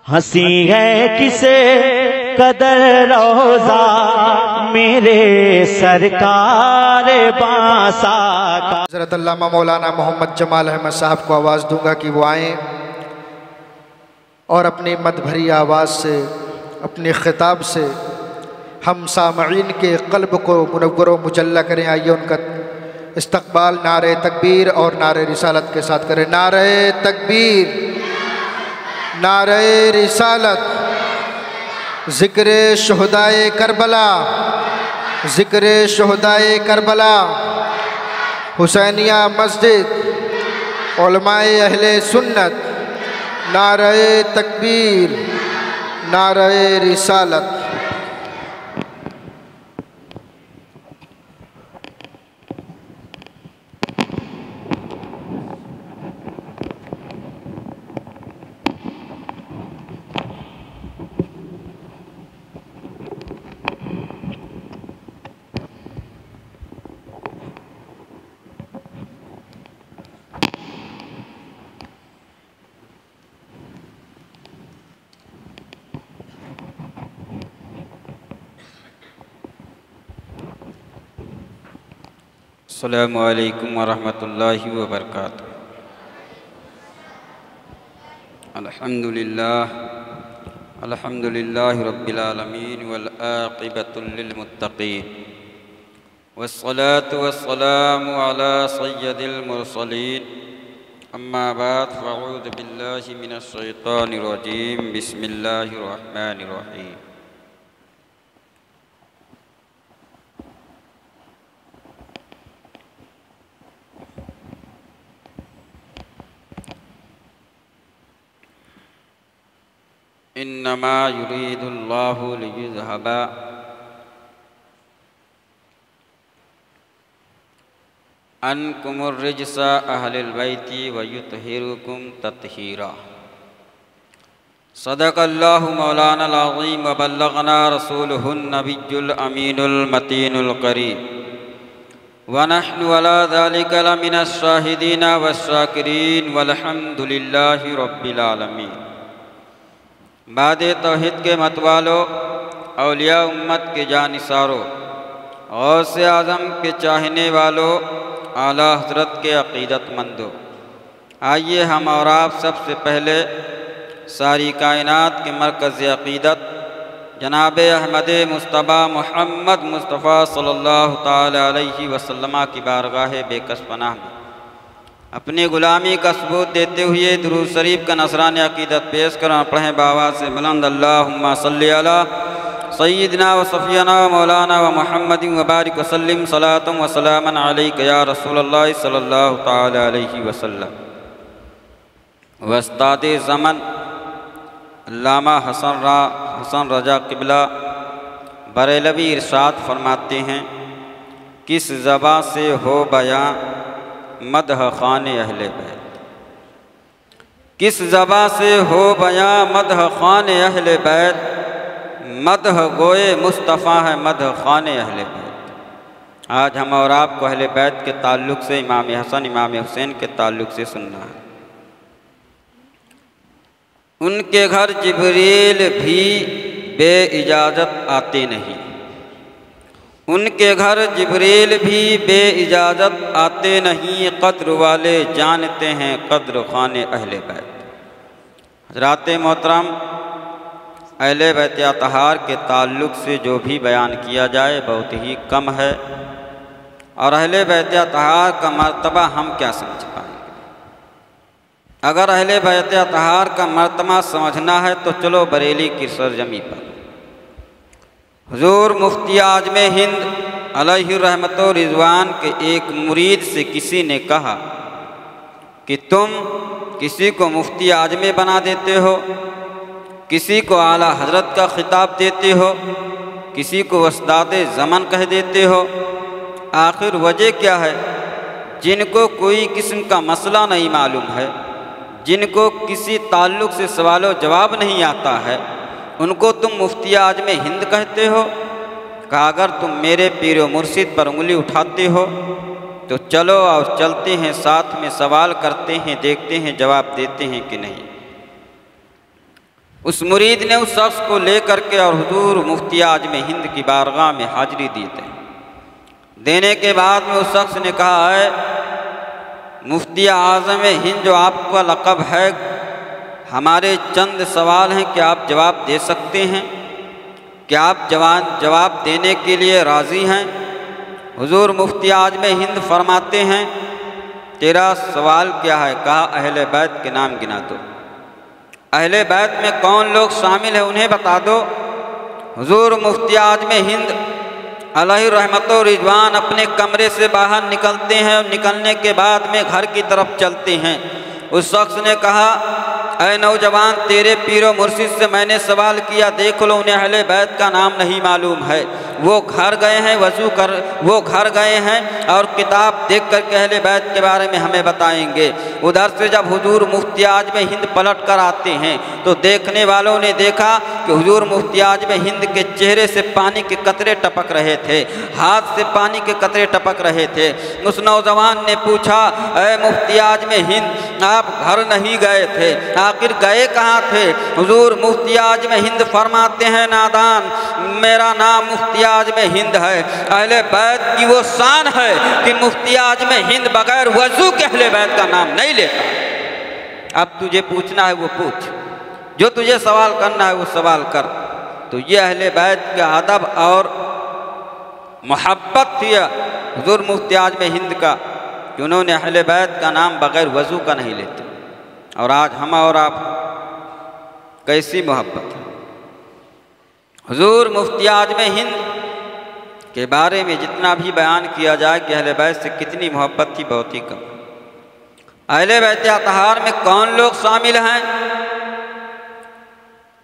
ہنسی ہے کسے قدر روزہ میرے سرکار بانسا کا۔ حضرت علامہ مولانا محمد جمال احمد صاحب کو آواز دوں گا کہ وہ آئیں اور اپنی مد بھری آواز سے، اپنی خطاب سے ہم سامعین کے قلب کو منور و مجلہ کریں۔ آئیے ان کا استقبال نعرہ تکبیر اور نعرہ رسالت کے ساتھ کریں۔ نعرہ تکبیر، نعرہ رسالت، ذکر شہدائے کربلا، ذکر شہدائے کربلا، حسینیہ مسجد، علماء اہل سنت، نعرہ تکبیر، نعرہ رسالت۔ السلام علیکم ورحمۃ اللہ وبرکاتہ۔ الحمدللہ رب العالمین والعاقبۃ للمتقین، والصلاة والسلام علی سید المرسلین، اما بعد فاعوذ باللہ من الشیطان الرجیم، بسم اللہ الرحمن الرحیم۔ انما یرید اللہ لیذھب عنکم الرجس اہل البیت ویطہرکم تطہیرا۔ صدق اللہ مولانا العظیم وبلغنا رسولہ النبی الامین المتین القریب، ونحن علی ذلک لمن الشاہدین والشاکرین والحمد للہ رب العالمین۔ بعد توحید کے متوالو، اولیاء امت کے جانثارو، غوث اعظم کے چاہنے والو، اعلیٰ حضرت کے عقیدت مندو، آئیے ہم اور آپ سب سے پہلے ساری کائنات کے مرکز عقیدت جناب احمد مصطفیٰ محمد مصطفیٰ صلی اللہ تعالی علیہ وسلم کی بارگاہ بے کس پناہ میں اپنی غلامی کا ثبوت دیتے ہوئے درود شریف کا نذرانہ عقیدت پیش کریں۔ پڑھیں بآواز سے بلند، اللہم صلی علی سیدنا و صفینا و مولانا و محمد وبارک وسلم، صلاۃ و سلاما علیک یا رسول اللہ صلی اللہ تعالی علیہ وسلم۔ استاد زمن علامہ حسن رضا قبلہ بریلوی ارشاد فرماتے ہیں، کس زباں سے ہو بیاں مدح خوان اہل بیت، کس زباں سے ہو بیاں مدح خوان اہل بیت، مدح گوئے مصطفیٰ ہے مدح خوان اہل بیت۔ آج ہم اور آپ کو اہل بیت کے تعلق سے، امام حسن امام حسین کے تعلق سے سننا ہے۔ ان کے گھر جبریل بھی بے اجازت آتے نہیں، ان کے گھر جبریل بھی بے اجازت آتے نہیں، قدر والے جانتے ہیں قدر خوان اہل بیت۔ حضرات محترم، اہل بیت اطہار کے تعلق سے جو بھی بیان کیا جائے بہت ہی کم ہے، اور اہل بیت اطہار کا مرتبہ ہم کیا سمجھ پائیں گے؟ اگر اہل بیت اطہار کا مرتبہ سمجھنا ہے تو چلو بریلی کی سرزمین پر۔ حضور مفتی اعظم ہند علیہ رحمت و رضوان کے ایک مرید سے کسی نے کہا کہ تم کسی کو مفتی اعظم بنا دیتے ہو، کسی کو اعلیٰ حضرت کا خطاب دیتے ہو، کسی کو استاد زمن کہہ دیتے ہو، آخر وجہ کیا ہے؟ جن کو کوئی قسم کا مسئلہ نہیں معلوم ہے، جن کو کسی تعلق سے سوال و جواب نہیں آتا ہے، ان کو تم مفتی اعظم ہند کہتے ہو؟ کہا اگر تم میرے پیر و مرشد پر انگلی اٹھاتے ہو تو چلو اور چلتے ہیں، ساتھ میں سوال کرتے ہیں، دیکھتے ہیں جواب دیتے ہیں کہ نہیں۔ اس مرید نے اس شخص کو لے کر کے اور حضور مفتی اعظم ہند کی بارگاہ میں حاضری دی تھی۔ دینے کے بعد میں اس شخص نے کہا ہے مفتی اعظم ہند جو آپ کا لقب ہے، ہمارے چند سوال ہیں، کیا آپ جواب دے سکتے ہیں؟ کیا آپ جواب دینے کے لیے راضی ہیں؟ حضور مفتی اعظم ہند فرماتے ہیں تیرا سوال کیا ہے؟ کہا اہل بیت کے نام گنا دو۔ اہل بیت میں کون لوگ شامل ہیں انہیں بتا دو۔ حضور مفتی اعظم ہند علیہ رحمت و رضوان اپنے کمرے سے باہر نکلتے ہیں اور نکلنے کے بعد میں گھر کی طرف چلتے ہیں۔ اس شخص نے کہا اے نوجوان، تیرے پیر و مرشد سے میں نے سوال کیا، دیکھ لو انہیں اہل بیت کا نام نہیں معلوم ہے۔ وہ گھر گئے ہیں وہ گھر گئے ہیں اور کتاب دیکھ کر کے اہل بیت کے بارے میں ہمیں بتائیں گے۔ ادھر سے جب حضور مفتی اعظم ہند پلٹ کر آتے ہیں تو دیکھنے والوں نے دیکھا کہ حضور مفتی اعظم ہند کے چہرے سے پانی کے قطرے ٹپک رہے تھے، ہاتھ سے پانی کے قطرے ٹپک رہے تھے۔ اس نوجوان نے پوچھا اے مفتی اعظم ہند، آپ گھر نہیں گئے تھے، آخر گئے کہاں تھے؟ حضور مفتی اعظم ہند فرماتے ہیں نادان، میرا نام مفتی اعظم ہند ہے، اہل بیت کی وہ شان ہے کہ مفتی اعظم ہند بغیر وضو کے اہل بیت کا نام نہیں لیتا۔ اب تجھے پوچھنا ہے وہ پوچھ، جو تجھے سوال کرنا ہے وہ سوال کر۔ تو یہ اہل بیت کا ادب اور محبت تھی حضور مفتی اعظم ہند کا کہ انہوں نے اہل بیت کا نام بغیر وضو کا نہیں لیتے۔ اور آج ہم اور آپ کیسی محبت ہے۔ حضور مفتی اعظم ہند کے بارے میں جتنا بھی بیان کیا جائے کہ اہل بیت سے کتنی محبت تھی، بہت ہی کم۔ اہل بیت اطہار میں کون لوگ شامل ہیں؟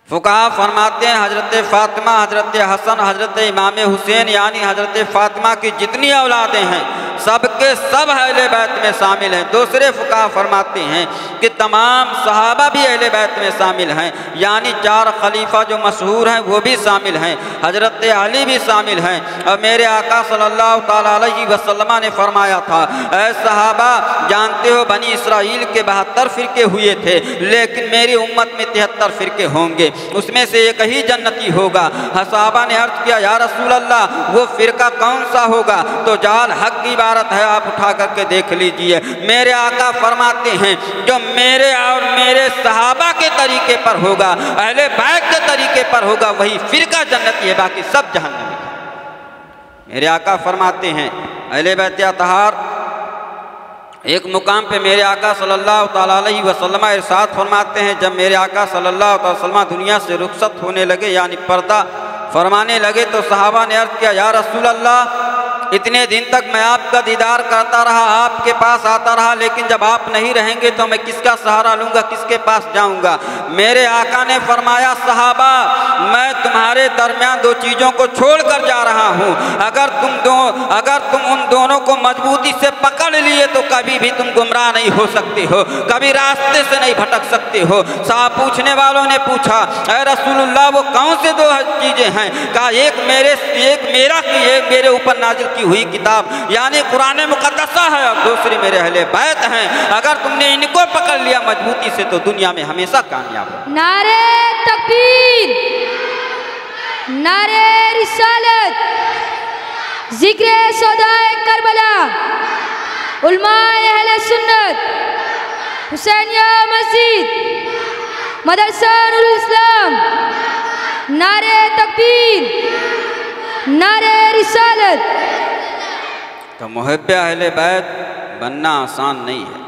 فقہا فرماتے ہیں حضرت فاطمہ، حضرت حسن، حضرت امام حسین یعنی حضرت فاطمہ کی جتنی اولادیں ہیں سب کے سب اہل بیت میں شامل ہیں۔ دوسرے فقہا فرماتے ہیں کہ تمام صحابہ بھی اہل بیت میں شامل ہیں، یعنی 4 خلیفہ جو مشہور ہیں وہ بھی شامل ہیں، حضرت علی بھی شامل ہیں۔ اور میرے آقا صلی اللہ تعالیٰ علیہ وسلم نے فرمایا تھا اے صحابہ، جانتے ہو بنی اسرائیل کے 72 فرقے ہوئے تھے، لیکن میری امت میں 73 فرقے ہوں گے، اس میں سے ایک ہی جنتی ہوگا۔ صحابہ نے عرض کیا یا رسول اللہ وہ فرقہ کون سا ہوگا؟ تو جال حق کی عبارت ہے، آپ اٹھا کر کے دیکھ لیجئے۔ میرے آقا فرماتے ہیں جو میرے اور میرے صحابہ کے طریقے پر ہوگا، اہل بیت کے طریقے پر ہوگا، وہی فرقہ جنتی ہے، باقی سب جہنمی ہے۔ میرے آقا فرماتے ہیں اہل بیت اطہار، ایک مقام پہ میرے آقا صلی اللہ تعالیٰ علیہ وسلم ارشاد فرماتے ہیں جب میرے آقا صلی اللہ تعالیٰ علیہ وسلم دنیا سے رخصت ہونے لگے یعنی پردہ فرمانے لگے تو صحابہ نے عرض کیا یا رسول اللہ، اتنے دن تک میں آپ کا دیدار کرتا رہا، آپ کے پاس آتا رہا، لیکن جب آپ نہیں رہیں گے تو میں کس کا سہارا لوں گا، کس کے پاس جاؤں گا؟ میرے آقا نے فرمایا صحابہ، میں تمہارے درمیان 2 چیزوں کو چھوڑ کر جا رہا ہوں، اگر تم ان دونوں کو مضبوطی سے پکڑ لیے تو کبھی بھی تم گمراہ نہیں ہو سکتے ہو، کبھی راستے سے نہیں بھٹک سکتے ہو۔ صاحب پوچھنے والوں نے پوچھا اے رسول اللہ وہ کون سے 2 چیزیں ہیں؟ کہا ایک میرے اوپر نازل کی ہوئی کتاب یعنی قرآن مقدسہ ہے، اور دوسری میرے اہل بیت ہیں، اگر تم نے ان کو پکڑ لیا مضبوطی سے تو دنیا میں ہمیشہ کامیاب ہو۔ نعرہ تکبیر، نعرہ رسالت، ذکر شہدائے کربلا، علماء اہل سنت، حسینیہ مسجد، مدرسہ نور الاسلام، نعرہ تکبیر، نعرہ رسالت۔ تو محب اہل بیت بننا آسان نہیں ہے۔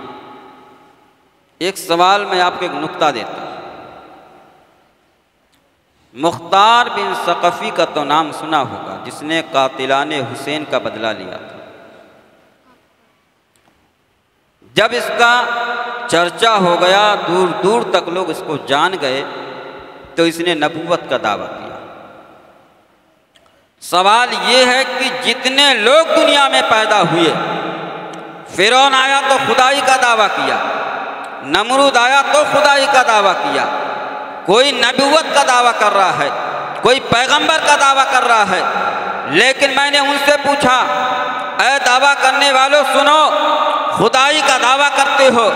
ایک سوال میں آپ کو ایک نکتہ دیتا ہوں۔ مختار بن ثقفی کا تو نام سنا ہوگا، جس نے قاتلان حسین کا بدلہ لیا تھا۔ جب اس کا چرچا ہو گیا، دور دور تک لوگ اس کو جان گئے، تو اس نے نبوت کا دعویٰ کیا۔ سوال یہ ہے کہ جتنے لوگ دنیا میں پیدا ہوئے، فرعون آیا تو خدائی کا دعویٰ کیا، نمرود آیا تو خدائی کا دعویٰ کیا، کوئی نبوت کا دعویٰ کر رہا ہے، کوئی پیغمبر کا دعویٰ کر رہا ہے، لیکن میں نے ان سے پوچھا اے دعویٰ کرنے والوں سنو، خدائی کا دعویٰ کرتے ہو،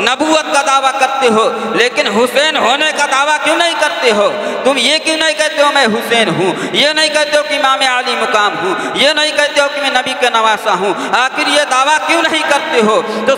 نبوت کا دعویٰ کرتے ہو، لیکن حسین ہونے کا دعویٰ کیوں نہیں کرتے ہو؟ تم یہ کیوں نہیں کہتے ہو میں حسین ہوں؟ یہ نہیں کہتے ہو کہ امام علی مقام ہوں؟ یہ نہیں کہتے ہو کہ میں نبی کا نواسہ ہوں؟ آخر یہ دعویٰ کیوں نہیں کرتے ہو؟ تو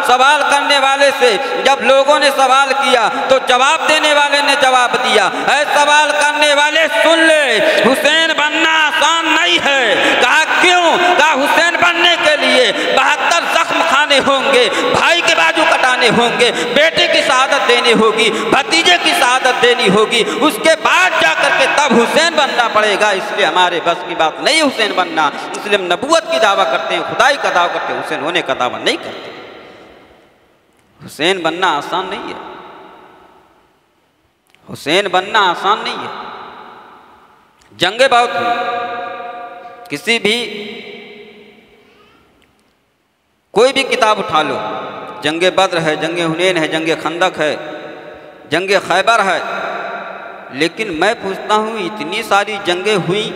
سوال کرنے والے سے جب لوگوں نے سوال کیا تو جواب دینے والے نے جواب دیا، اے سوال کرنے والے سن لے، حسین بننا آسان نہیں ہے۔ کہا کیوں؟ کہا حسین بننے کے لیے 72 زخم کھانے ہوں گے، بھائی کے بازو کٹانے ہوں گے، بیٹے کی شہادت دینی ہوگی، بھتیجے کی شہادت دینی ہوگی، اس کے بعد جا کر کے تب حسین بننا پڑے گا۔ اس لیے ہمارے بس کی بات نہیں حسین بننا، اس لیے ہم نبوت کی دعویٰ کرتے ہیں، خدائی کا دعویٰ کرتے ہیں، حسین ہونے کا دعویٰ نہیں کرتے۔ حسین بننا آسان نہیں ہے، حسین بننا آسان نہیں ہے۔ جنگیں بہت ہوئی، کسی بھی کوئی بھی کتاب اٹھا لو، جنگ بدر ہے، جنگ حنین ہے، جنگ خندق ہے، جنگ خیبر ہے، لیکن میں پوچھتا ہوں اتنی ساری جنگیں ہوئیں،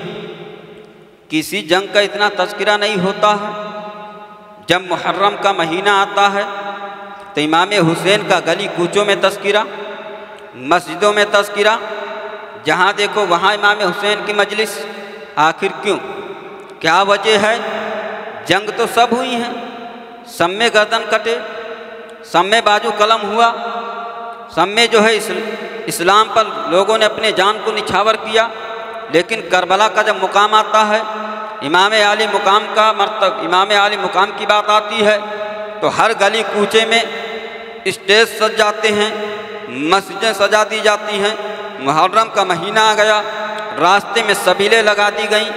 کسی جنگ کا اتنا تذکرہ نہیں ہوتا ہے۔ جب محرم کا مہینہ آتا ہے تو امام حسین کا گلی کوچوں میں تذکرہ، مسجدوں میں تذکرہ، جہاں دیکھو وہاں امام حسین کی مجلس۔ آخر کیوں؟ کیا وجہ ہے؟ جنگ تو سب ہوئی ہیں، سب میں گردن کٹے، سب میں بازو قلم ہوا، سب میں جو ہے اسلام پر لوگوں نے اپنے جان کو نچھاور کیا، لیکن کربلا کا جب مقام آتا ہے، امام علی مقام کی بات آتی ہے تو ہر گلی کوچے میں اسٹیج سج جاتے ہیں، مسجدیں سجا دی جاتی ہیں۔ محرم کا مہینہ آ گیا، راستے میں سبیلیں لگا دی گئیں،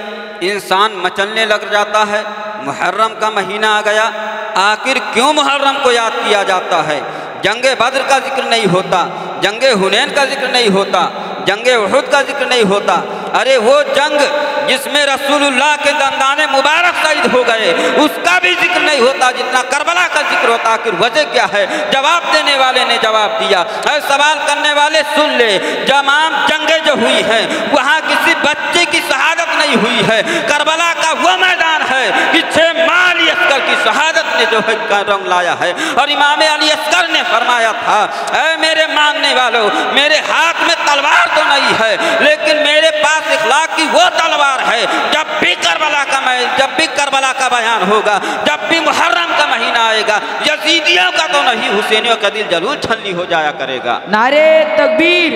انسان مچلنے لگ جاتا ہے۔ محرم کا مہینہ آ گیا، آخر کیوں محرم کو یاد کیا جاتا ہے؟ جنگ بدر کا ذکر نہیں ہوتا، جنگ حنین کا ذکر نہیں ہوتا، جنگ احد کا ذکر نہیں ہوتا۔ ارے وہ جنگ جس میں رسول اللہ کے دندان مبارک شہید ہو گئے، اس کا بھی ذکر نہیں ہوتا جتنا کربلا کا ذکر ہوتا۔ آخر وجہ کیا ہے؟ جواب دینے والے نے جواب دیا۔ اے سوال کرنے والے سن لے، تمام جنگیں جو ہوئی ہیں وہاں کسی بچے کی شہادت نہیں ہوئی ہے۔ کربلا کا وہ میدان ہے کہ 6 ماہ علی اصغر کی شہادت نے جو ہے رنگ لایا ہے، اور امام علی اصغر نے فرمایا تھا، اے میرے ماننے والوں، میرے ہاتھ میں تلوار تو نہیں ہے، لیکن میرے پاس اخلاق کی وہ تلوار ہے۔ جب بھی کربلا کا بیان ہوگا، جب بھی محرم کا مہینہ آئے گا، یزیدیوں کا تو نہیں، حسینیوں کا دل ضرور چھلنی ہو جایا کرے گا۔ نعرے تکبیر،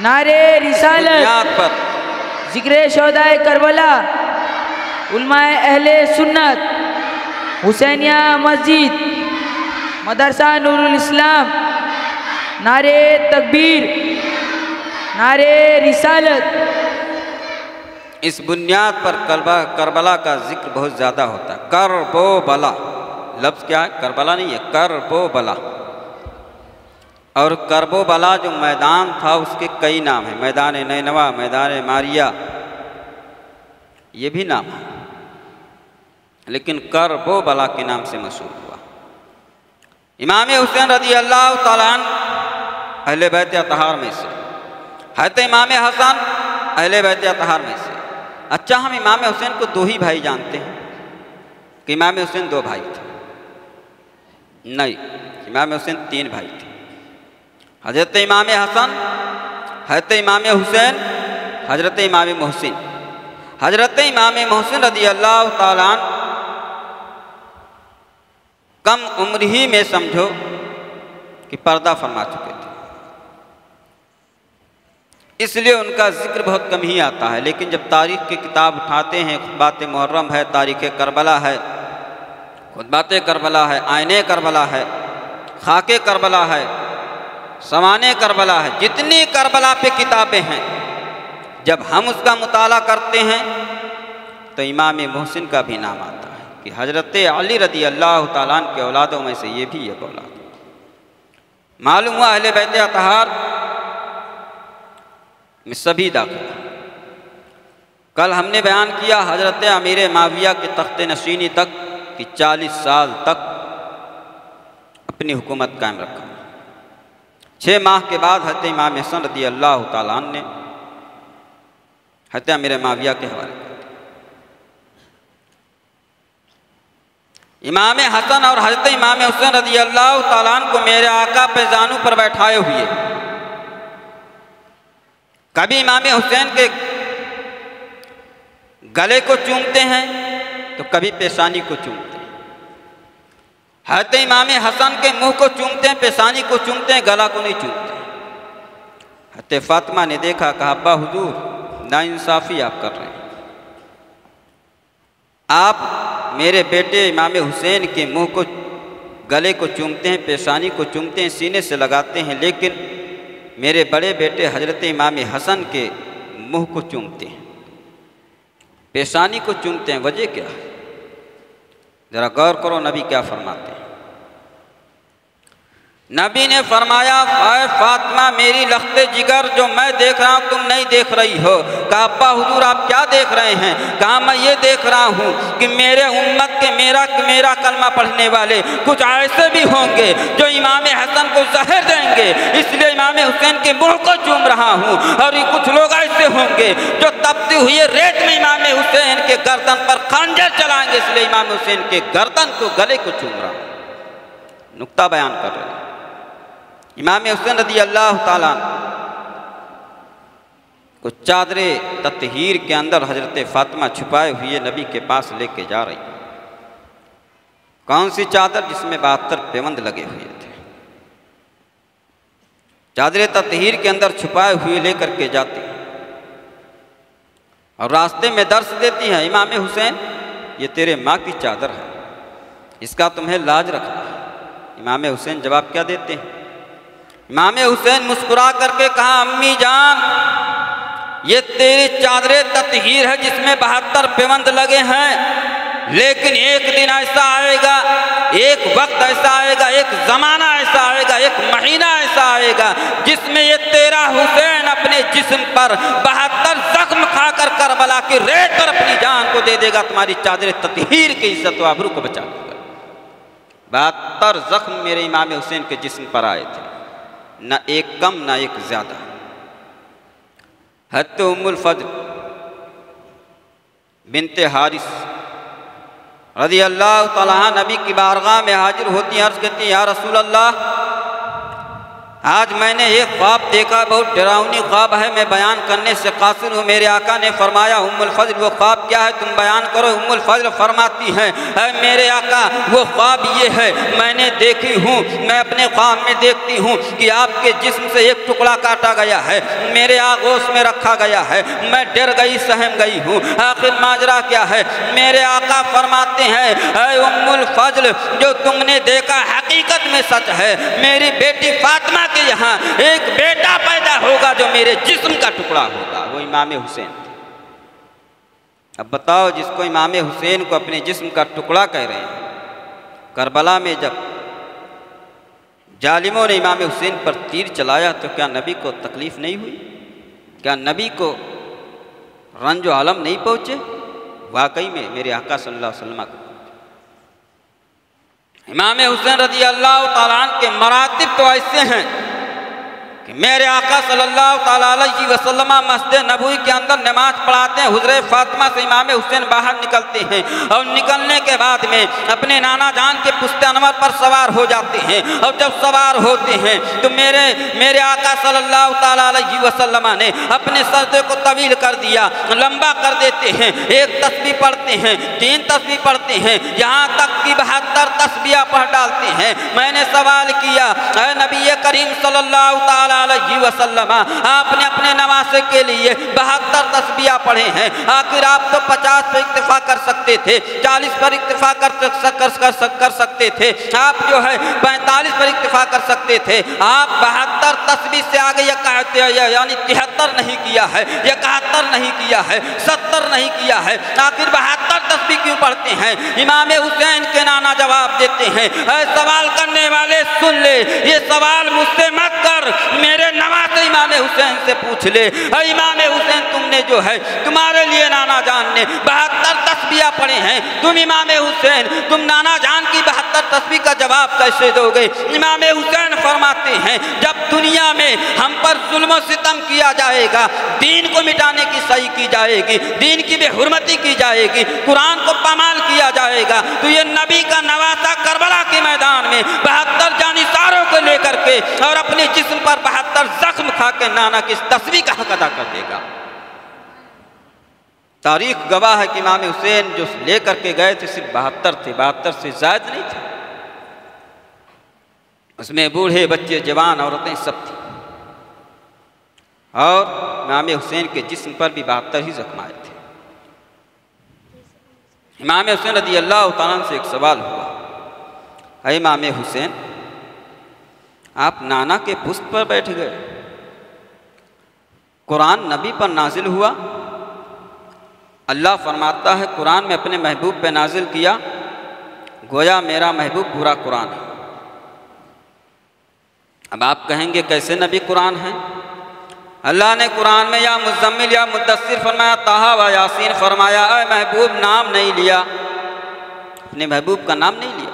نعرے رسالت، بنیاد پر ذکر شہدائے کربلا، علماء اہل سنت، حسینیہ مسجد، مدرسہ نور الاسلام، نعرے تکبیر، نعرے رسالت۔ اس بنیاد پر کربلا کا ذکر بہت زیادہ ہوتا ہے۔ کرب و بلا لفظ کیا ہے؟ کربلا نہیں ہے، کرب و بلا۔ اور کرب و بلا جو میدان تھا اس کے کئی نام ہیں، میدان نینوا، میدان ماریا، یہ بھی نام ہے، لیکن کرب و بلا کے نام سے مشہور ہوا۔ امام حسین رضی اللہ تعالیٰ عنہ اہل بیت اطہار میں سے، حضرت امام حسن اہل بیت اطہار میں سے۔ اچھا، ہم امام حسین کو 2 ہی بھائی جانتے ہیں کہ امام حسین 2 بھائی تھے؟ نہیں، امام حسین 3 بھائی تھے، حضرت امام حسن، حضرت امام حسین، حضرت امام محسن۔ حضرت امام محسن رضی اللہ تعالیٰ عنہ کم عمر ہی میں سمجھو کہ پردہ فرما چکے تھے، اس لیے ان کا ذکر بہت کم ہی آتا ہے۔ لیکن جب تاریخ کی کتاب اٹھاتے ہیں، خطبات محرم ہے، تاریخ کربلا ہے، خطبات کربلا ہے، آئین کربلا ہے، خاک کربلا ہے، سوان کربلا ہے، جتنی کربلا پہ کتابیں ہیں، جب ہم اس کا مطالعہ کرتے ہیں تو امام محسن کا بھی نام آتا ہے کہ حضرت علی رضی اللہ تعالیٰ عنہ کے اولادوں میں سے یہ بھی ایک اولاد ہے۔ معلوم ہوا اہل بیت اطہار میں سبھی داخل ہیں۔ کل ہم نے بیان کیا حضرت امیر معاویہ کے تخت نشینی تک کہ 40 سال تک اپنی حکومت قائم رکھا۔ 6 ماہ کے بعد حضرت امام حسن رضی اللہ تعالیٰ عنہ نے حضرت امیر معاویہ کے حوالے کر دیا۔ امام حسن اور حضرت امام حسین رضی اللہ تعالیٰ عنہ کو میرے آقا پہ زانو پر بیٹھائے ہوئے کبھی امام حسین کے گلے کو چومتے ہیں تو کبھی پیشانی کو چومتے ہیں، حضرت امام حسن کے منہ کو چومتے ہیں، پیشانی کو چومتے ہیں، گلا کو نہیں چومتے ہیں۔ حضرت فاطمہ نے دیکھا، کہا ابا حضور ناانصافی آپ کر رہے ہیں، آپ میرے بیٹے امام حسین کے منہ کو گلے کو چومتے ہیں، پیشانی کو چومتے ہیں، سینے سے لگاتے ہیں، لیکن میرے بڑے بیٹے حضرت امام حسن کے منہ کو چومتے ہیں، پیشانی کو چومتے ہیں، وجہ کیا ہے؟ ذرا غور کرو نبی کیا فرماتے ہیں۔ نبی نے فرمایا اے فاطمہ میری لخت جگر جو میں دیکھ رہا ہوں تم نہیں دیکھ رہی ہو۔ کہا ابا حضور آپ کیا دیکھ رہے ہیں؟ کہا میں یہ دیکھ رہا ہوں کہ میرے امت کے میرا کلمہ پڑھنے والے کچھ ایسے بھی ہوں گے جو امام حسن کو زہر دیں گے، اس لیے امام حسین کے منہ کو چوم رہا ہوں، اور یہ کچھ لوگ ایسے ہوں گے جو تپتی ہوئی ریت میں امام حسین کے گردن پر خنجر چلائیں گے، اس لیے امام حسین کے گردن کو گلے کو چوم رہا ہوں۔ نقطہ بیان کر رہے ہیں۔ امام حسین رضی اللہ تعالیٰ عنہ کو چادر تطہیر کے اندر حضرت فاطمہ چھپائے ہوئے نبی کے پاس لے کے جا رہی، کون سی چادر؟ جس میں 72 پیوند لگے ہوئے تھے، چادر تطہیر کے اندر چھپائے ہوئے لے کر کے جاتی اور راستے میں درس دیتی ہیں، امام حسین یہ تیرے ماں کی چادر ہے، اس کا تمہیں لاج رکھنا ہے۔ امام حسین جواب کیا دیتے ہیں؟ امام حسین مسکرا کر کے کہا امی جان یہ تیری چادر تطہیر ہے جس میں 72 پیوند لگے ہیں، لیکن ایک دن ایسا آئے گا، ایک وقت ایسا آئے گا، ایک زمانہ ایسا آئے گا، ایک مہینہ ایسا آئے گا جس میں یہ تیرا حسین اپنے جسم پر 72 زخم کھا کر کربلا کی ریت پر اپنی جان کو دے دے گا، تمہاری چادر تطہیر کی عزت و آبرو کو بچا لے گا۔ 72 زخم میرے امام حسین کے جسم پر آئے تھے، نہ ایک کم نہ ایک زیادہ۔ حضرت ام الفضل بنت حارث رضی اللہ تعالیٰ نبی کی بارگاہ میں حاضر ہوتی ہیں، عرض کرتی ہیں یا رسول اللہ آج میں نے ایک خواب دیکھا، بہت ڈراؤنی خواب ہے، میں بیان کرنے سے قاصر ہوں۔ میرے آقا نے فرمایا ام الفضل وہ خواب کیا ہے تم بیان کرو۔ ام الفضل فرماتی ہیں اے میرے آقا وہ خواب یہ ہے میں نے دیکھی ہوں، میں اپنے خواب میں دیکھتی ہوں کہ آپ کے جسم سے ایک ٹکڑا کاٹا گیا ہے، میرے آغوش میں رکھا گیا ہے، میں ڈر گئی سہم گئی ہوں، آخر ماجرا کیا ہے؟ میرے آقا فرماتے ہیں اے ام الفضل جو تم نے دیکھا حقیقت میں سچ ہے، میری بیٹی فاطمہ کے یہاں ایک بیٹا پیدا ہوگا جو میرے جسم کا ٹکڑا ہوگا، وہ امام حسین۔ اب بتاؤ جس کو امام حسین کو اپنے جسم کا ٹکڑا کہہ رہے ہیں، کربلا میں جب ظالموں نے امام حسین پر تیر چلایا تو کیا نبی کو تکلیف نہیں ہوئی؟ کیا نبی کو رنج و علم نہیں پہنچے؟ واقعی میں میرے آقا صلی اللہ علیہ وسلم کو امام حسین رضی اللہ تعالیٰ عنہ کے مراتب تو ایسے ہیں کہ میرے آقا صلی اللہ تعالیٰ علیہ وسلم مسجد نبوی کے اندر نماز پڑھاتے ہیں، حضرت فاطمہ سے امام حسین باہر نکلتے ہیں اور نکلنے کے بعد میں اپنے نانا جان کے پشت انور پر سوار ہو جاتے ہیں، اور جب سوار ہوتے ہیں تو میرے آقا صلی اللہ تعالیٰ علیہ وسلم نے اپنے سجدے کو طویل کر دیا، لمبا کر دیتے ہیں، ایک تسبیح پڑھتے ہیں، 3 تسبیح پڑھتے ہیں، یہاں تک کہ 72 تسبیح پڑھ ڈالتے ہیں۔ میں نے سوال کیا اے نبی کریم صلی اللہ تعالیٰ علیہ وسلم آپ نے اپنے نواسے کے لیے 72 تسبیح پڑھے ہیں، آخر آپ تو 50 پر اکتفا کر سکتے تھے، 40 پر اکتفا کر سکتے تھے، آپ جو ہے 45 پر اکتفا کر سکتے تھے، آپ 72 تسبیح سے آگے یعنی 73 نہیں کیا ہے، 71 نہیں کیا ہے، 70 نہیں کیا ہے، آخر 72 تسبیح کیوں پڑھتے ہیں؟ امام حسین کے نانا جواب دیتے ہیں اے سوال کرنے والے سن لے، یہ سوال مجھ سے مت کر، میرے نواسے امام حسین سے پوچھ لے۔ اے امام حسین تم نے جو ہے تمہارے لیے نانا جان نے 72 تسبیح تسبیح پڑھے ہیں، تم امام حسین تم نانا جان کی 72 تسبیح کا جواب کیسے دو گے؟ امام حسین فرماتے ہیں جب دنیا میں ہم پر ظلم و ستم کیا جائے گا، دین کو مٹانے کی صحیح کی جائے گی، دین کی بے حرمتی کی جائے گی، قرآن کو پامال کیا جائے گا، تو یہ نبی کا نواسہ کربلا کے میدان میں 72 جانثاروں کو لے کر کے اور اپنے جسم پر 72 زخم کھا کے نانا کی تسبیح کا حق ادا کر دے گا۔ تاریخ گواہ ہے کہ امام حسین جو لے کر کے گئے تھے صرف 72 تھے، 72 سے زائد نہیں تھے، اس میں بوڑھے بچے جوان عورتیں سب تھیں، اور امام حسین کے جسم پر بھی 72 ہی زخم آئے تھے۔ امام حسین رضی اللہ تعالیٰ عنہ سے ایک سوال ہوا، اے امام حسین آپ نانا کے پشت پر بیٹھ گئے، قرآن نبی پر نازل ہوا، اللہ فرماتا ہے قرآن میں اپنے محبوب پہ نازل کیا، گویا میرا محبوب پورا قرآن ہے۔ اب آپ کہیں گے کیسے نبی قرآن ہے؟ اللہ نے قرآن میں یا مزمل یا مدثر فرمایا، طٰہٰ و یاسین فرمایا، اے محبوب نام نہیں لیا، اپنے محبوب کا نام نہیں لیا،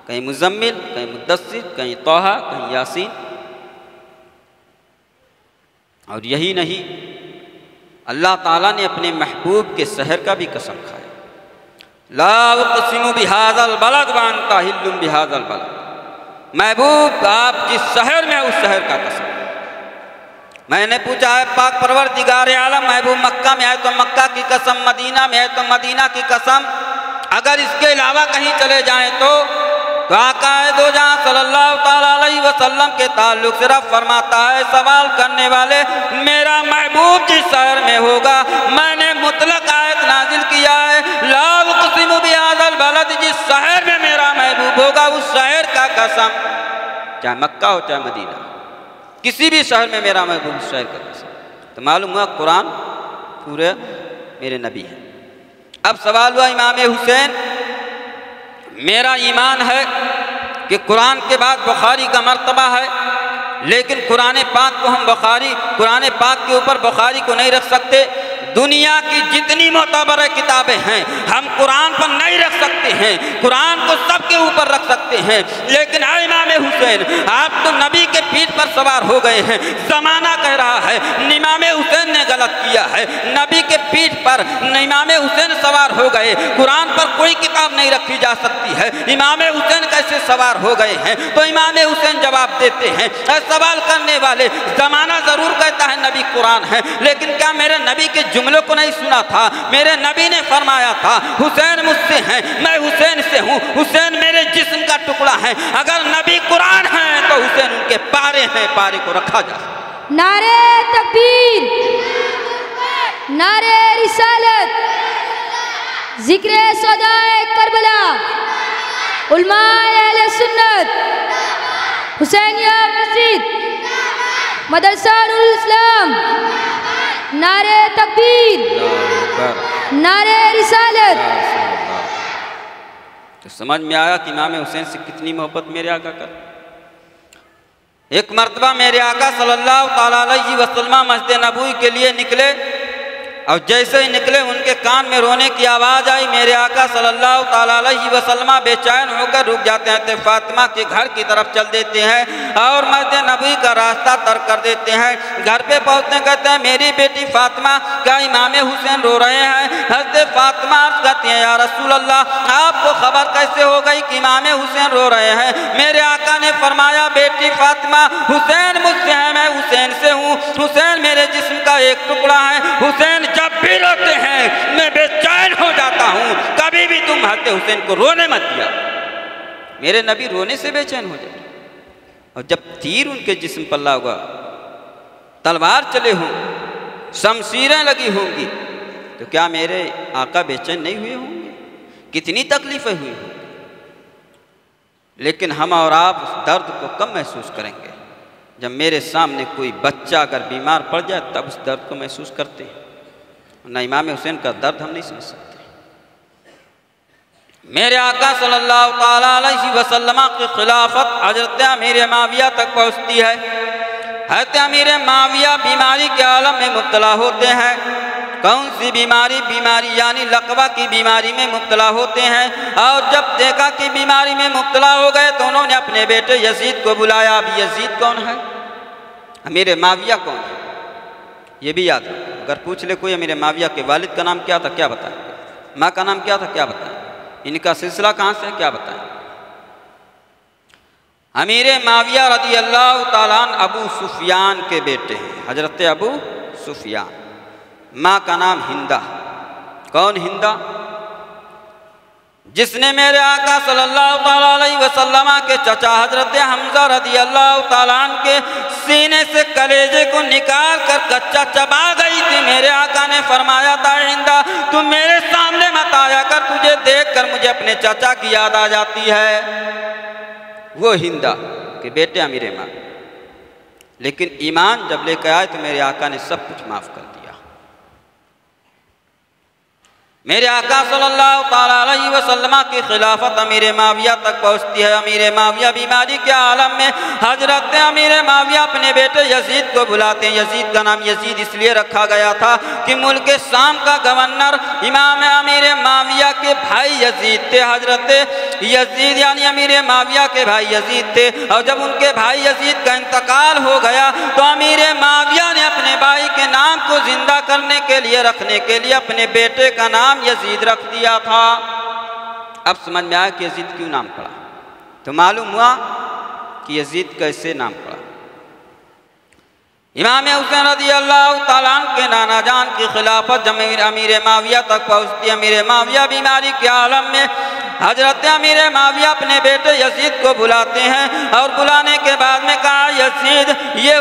کہیں مزمل، کہیں مدثر، کہیں طٰہٰ، کہیں یاسین۔ اور یہی نہیں، اللہ تعالیٰ نے اپنے محبوب کے شہر کا بھی قسم کھایا، لا اقسم بہذا البلد وانت حل بہذا البلد، محبوب آپ جس شہر میں اس شہر کا قسم۔ میں نے پوچھا ہے پاک پروردگار عالم محبوب مکہ میں ہے تو مکہ کی قسم، مدینہ میں ہے تو مدینہ کی قسم، اگر اس کے علاوہ کہیں چلے جائیں تو آقا دو جہاں صلی اللہ تعالیٰ علیہ وسلم کے تعلق سے رب فرماتا ہے سوال کرنے والے میرا محبوب جس شہر میں ہوگا، میں نے مطلق آیت نازل کیا ہے، لا اقسم بہذا البلد، جس شہر میں میرا محبوب ہوگا اس شہر کا قسم، چاہے مکہ ہو چاہے مدینہ، کسی بھی شہر میں میرا محبوب اس شہر کا قسم۔ تو معلوم ہوا قرآن پورے میرے نبی ہیں۔ اب سوال ہوا امام حسین میرا ایمان ہے کہ قرآن کے بعد بخاری کا مرتبہ ہے، لیکن قرآن پاک کو ہم قرآن پاک کے اوپر بخاری کو نہیں رکھ سکتے، دنیا کی جتنی معتبر کتابیں ہیں ہم قرآن پر نہیں رکھ سکتے ہیں، قرآن کو سب کے اوپر رکھ سکتے ہیں، لیکن اے امام حسین آپ تو نبی کے پیٹھ پر سوار ہو گئے ہیں، زمانہ کہہ رہا ہے امام حسین نے غلط کیا ہے، نبی کے پیٹھ پر امام حسین سوار ہو گئے، قرآن پر کوئی کتاب نہیں رکھی جا سکتی ہے، امام حسین کیسے سوار ہو گئے ہیں؟ تو امام حسین جواب دیتے ہیں اے سوال کرنے والے، زمانہ ضرور کہتا ہے نبی قرآن ہے، لیکن کیا میرے نبی کے جملوں کو نہیں سنا تھا؟ میرے نبی نے فرمایا تھا حسین مجھ سے ہیں، میں حسین سے ہوں، حسین میرے جسم کا ٹکڑا ہے، اگر نبی قرآن ہیں تو حسین ان کے پارے ہیں، پارے کو رکھا جا سکتا۔ نعرہ تکبیر، نعرہ رسالت، ذکر شہدائے کربلا، علماء اہل سنت، حسینیہ مسجد، مدرسہ نور الاسلام، نعرہ تکبیر، نعرہ رسالت۔ تو سمجھ میں آیا کہ امام حسین سے کتنی محبت میرے آقا کر۔ ایک مرتبہ میرے آقا صلی اللہ تعالیٰ علیہ وسلم مسجد نبوی کے لیے نکلے، اور جیسے ہی نکلے ان کے کان میں رونے کی آواز آئی، میرے آقا صلی اللہ تعالیٰ علیہ وسلم بے چین ہو کر رک جاتے ہیں، فاطمہ کے گھر کی طرف چل دیتے ہیں اور مسجد نبوی کا راستہ ترک کر دیتے ہیں۔ گھر پہ پہنچتے کہتے ہیں میری بیٹی فاطمہ کیا امام حسین رو رہے ہیں؟ حضرت فاطمہ عرض کرتی ہیں یا رسول اللہ آپ کو خبر کیسے ہو گئی کہ امام حسین رو رہے ہیں؟ میرے آقا نے فرمایا بیٹی فاطمہ حسین مجھ سے ہے، میں حسین سے ہوں، حسین میرے جسم کا ایک ٹکڑا ہے، حسین جب بھی روتے ہیں میں بے چین ہو جاتا ہوں، کبھی بھی تم حضرت حسین کو رونے مت دیا۔ میرے نبی رونے سے بے چین ہو جاتے، اور جب تیر ان کے جسم پر لگا، تلوار چلے ہوں، شمشیریں لگی ہوں گی، تو کیا میرے آقا بے چین نہیں ہوئے ہوں گے؟ کتنی تکلیفیں ہوئی ہوں، لیکن ہم اور آپ اس درد کو کم محسوس کریں گے جب میرے سامنے کوئی بچہ اگر بیمار پڑ جائے، تب اس درد کو محسوس کرتے ہیں، نہ امام حسین کا درد ہم نہیں سمجھ سکتے۔ میرے آقا صلی اللہ تعالیٰ علیہ وسلم کی خلافت حضرت امیر معاویہ تک پہنچتی ہے۔ حضرت امیر معاویہ بیماری کے عالم میں مبتلا ہوتے ہیں، کون سی بیماری یعنی لقوہ کی بیماری میں مبتلا ہوتے ہیں، اور جب دیکھا کہ بیماری میں مبتلا ہو گئے تو انہوں نے اپنے بیٹے یزید کو بلایا۔ اب یزید کون ہے؟ امیر معاویہ کون ہے؟ یہ بھی یاد رکھو، اگر پوچھ لے کوئی امیر معاویہ کے والد کا نام کیا تھا، کیا بتائیں؟ ماں کا نام کیا تھا، کیا بتائیں؟ ان کا سلسلہ کہاں سے ہے، کیا بتائیں؟ امیر معاویہ رضی اللہ تعالیٰ عنہ ابو سفیان کے بیٹے ہیں، حضرت ابو سفیان۔ ماں کا نام ہندہ۔ کون ہندہ؟ جس نے میرے آقا صلی اللہ تعالیٰ علیہ وسلم کے چچا حضرت حمزہ رضی اللہ تعالیٰ عنہ کے سینے سے کلیجے کو نکال کر کچا چبا گئی تھی۔ میرے آقا نے فرمایا تھا ہندہ تم میرے سامنے مت آیا کر، تجھے دیکھ کر مجھے اپنے چچا کی یاد آ جاتی ہے۔ وہ ہندہ کہ بیٹے امیر معاویہ، لیکن ایمان جب لے کے آئے تو میرے آقا نے سب کچھ معاف کر دیا۔ میرے آقا صلی اللہ تعالیٰ علیہ وسلم کی خلافت امیر معاویہ تک پہنچتی ہے۔ امیر معاویہ بیماری کے عالم میں، حضرت امیر معاویہ اپنے بیٹے یزید کو بلاتے ہیں۔ یزید کا نام یزید اس لیے رکھا گیا تھا کہ ملک شام کا گورنر امام امیر معاویہ کے بھائی یزید تھے۔ حضرت یزید یعنی امیر معاویہ کے بھائی یزید تھے، اور جب ان کے بھائی یزید کا انتقال ہو گیا تو امیر معاویہ نے اپنے بھائی کے نام کو زندہ کرنے کے لیے، رکھنے کے لیے اپنے بیٹے کا نام یزید رکھ دیا تھا۔ اب سمجھ میں آیا کہ یزید کیوں نام پڑا، تو معلوم ہوا کہ یزید کیسے نام پڑا۔ امام حسین رضی اللہ تعالیٰ عنہ کے نانا جان کی خلافت جب امیر معاویہ تک پہنچتی، امیر معاویہ بیماری کے عالم میں، حضرت امیر معاویہ اپنے بیٹے یزید کو بلاتے ہیں، اور بلانے کے بعد میں کہا یزید یہ